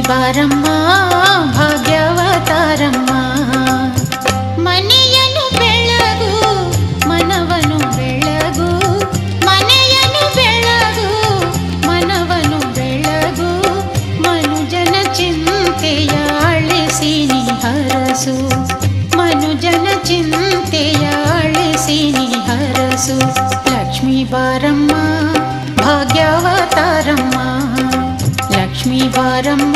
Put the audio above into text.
ಬಾರಮ್ಮ ಭಾಗ್ಯವತಾರಮ್ಮ. ಮನೆಯನ್ನು ಬೆಳಗು ಮನವನು ಬೆಳಗು, ಮನೆಯನ್ನು ಬೆಳಗು ಮನವನು ಬೆಳಗು. ಮನುಜನ ಚಿಂತೆಯ ಅಳಿಸಿ ನೀ ಹರಸು, ಮನುಜನ ಚಿಂತೆಯ ಅಳಿಸಿ ನೀ ಹರಸು. ಲಕ್ಷ್ಮೀ ಬಾರಮ್ಮ ಭಾಗ್ಯವತಾರಮ್ಮ, ಲಕ್ಷ್ಮೀ ಬಾರಮ್ಮ